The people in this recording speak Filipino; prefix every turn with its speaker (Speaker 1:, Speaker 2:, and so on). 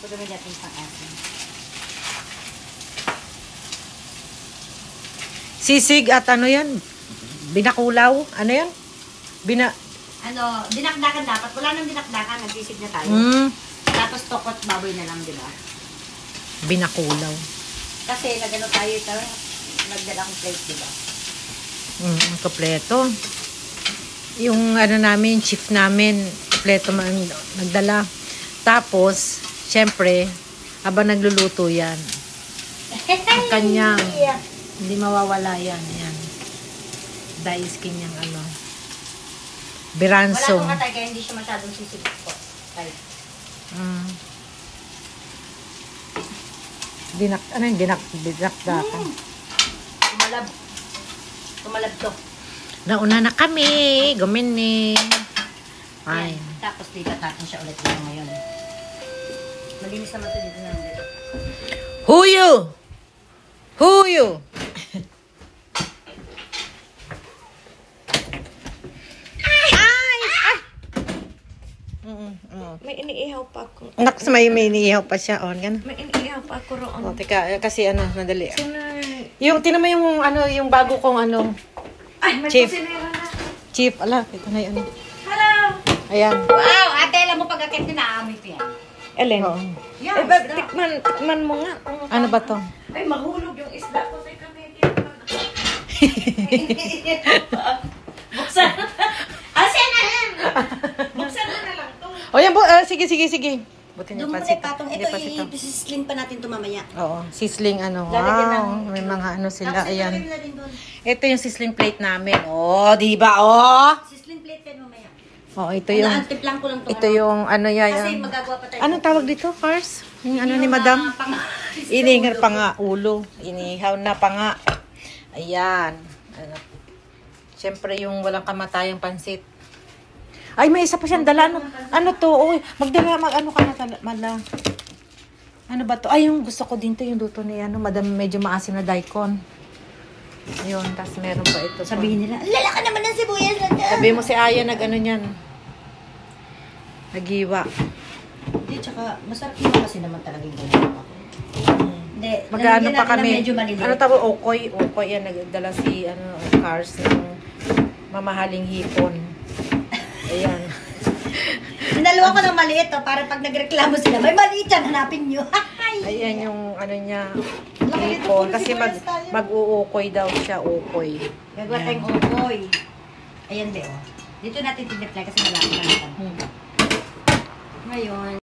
Speaker 1: Pagdami natin pang asin.
Speaker 2: Sisig at ano yan? Binakulaw? Ano yan?
Speaker 1: Dinakdakan dapat. Wala nang dinakdakan. Nagsisig na tayo. Tapos tokot baboy na lang, di ba?
Speaker 2: Binakulaw.
Speaker 1: Kasi nagano tayo ito. Nagdalang plate, di ba?
Speaker 2: Kompleto. Yung ano namin, chief namin, kompleto nagdala. Tapos, syempre, habang nagluluto yan, ang kanyang, hindi mawawala yan. Yan. Dahil skin niyang ano. Biransong.
Speaker 1: Wala akong katay, kaya hindi siya masyadong sisig po.
Speaker 2: Dinakdakan.
Speaker 1: Tumalab to.
Speaker 2: Nauna na kami. Gumini. Ay.
Speaker 1: Yan. Tapos lipat natin siya ulit dito ngayon. Malinis naman ito dito na ulit.
Speaker 2: Huyo! Huyo!
Speaker 3: May iniihaw pa ako.
Speaker 2: Anak, may iniihaw pa siya. Oh, gan.
Speaker 3: May iniihaw pa ako roon.
Speaker 2: Oh, teka, kasi ano, nadali. Yung, tinan mo yung, ano, yung bago kong, ano,
Speaker 3: Ay, may
Speaker 2: Chief.
Speaker 3: kusinera na.
Speaker 2: Chief, ala, ito na yun.
Speaker 3: Hello!
Speaker 2: Ayan.
Speaker 1: Wow! Ate, alam mo pag-akit din naamoy ko yan.
Speaker 3: Ellen.
Speaker 2: Oo.
Speaker 1: Yan,
Speaker 3: Eh, ba't
Speaker 1: isda.
Speaker 3: tikman mo nga.
Speaker 2: Ano ba to?
Speaker 3: Ay, mahulog yung isda ko. Teka,
Speaker 1: Buksan. Asin na yan!
Speaker 3: buksan mo na lang to.
Speaker 2: O yan po, sige. Buti niya
Speaker 1: Doon mo na
Speaker 2: pansit.
Speaker 1: ipatong.
Speaker 2: Hindi
Speaker 1: Ito,
Speaker 2: pansit to.
Speaker 1: i-sling pa natin ito mamaya.
Speaker 2: Oo, sisling ano.
Speaker 1: Lalagyan
Speaker 2: Wow,
Speaker 1: ng-
Speaker 2: may mga ano sila.
Speaker 1: Tapos
Speaker 2: Ayan.
Speaker 1: ilagay mo na rin doon.
Speaker 2: Ito yung sisling plate namin. Oh, di ba? Oh!
Speaker 1: Sisling plate yan mamaya.
Speaker 2: Oh, ito yung,
Speaker 1: Timplang ko lang ito.
Speaker 2: ito yung ano yan.
Speaker 1: Kasi magagawa pa tayo.
Speaker 2: Anong tawag dito, Cars? Yung ano ni Madam? Iningar pa nga ulo. Inihaw na pa nga. Ayan. Ano. Siyempre yung walang kamatayang pansit. Ay, may isa pa siyang dala. Ano to? Uy, magdala, ano ka na mala. Ano ba to? Ay, yung gusto ko din to, yung luto ni ano, Madam, medyo maasim na daikon. Ayun, tapos meron pa ito.
Speaker 1: Sabihin nila, lalaka naman ng sibuyas na dyan.
Speaker 2: Sabi mo si Aya nag-ano niyan. Nagiwa.
Speaker 1: Hindi, tsaka masarap naman kasi naman talaga yung ganyan ako. Hindi,
Speaker 2: Mag-ano
Speaker 1: nalagyan
Speaker 2: pa
Speaker 1: natin ng
Speaker 2: kami.
Speaker 1: medyo maliliit.
Speaker 2: Ano tawag? Okoy. Okoy yan. Nagdala si Cars ng mamahaling hipon. Ayan.
Speaker 1: Dalawa ko ng maliit, para pag nagreklamo sila, may maliit yan, hanapin nyo.
Speaker 2: Ayan yung ano niya. Hipon. Kasi mag-uukoy daw siya. Ukoy.
Speaker 1: Gagawa tayong okoy. Ayan, Beo. Dito natin tinipla kasi malaki na natin. Ngayon,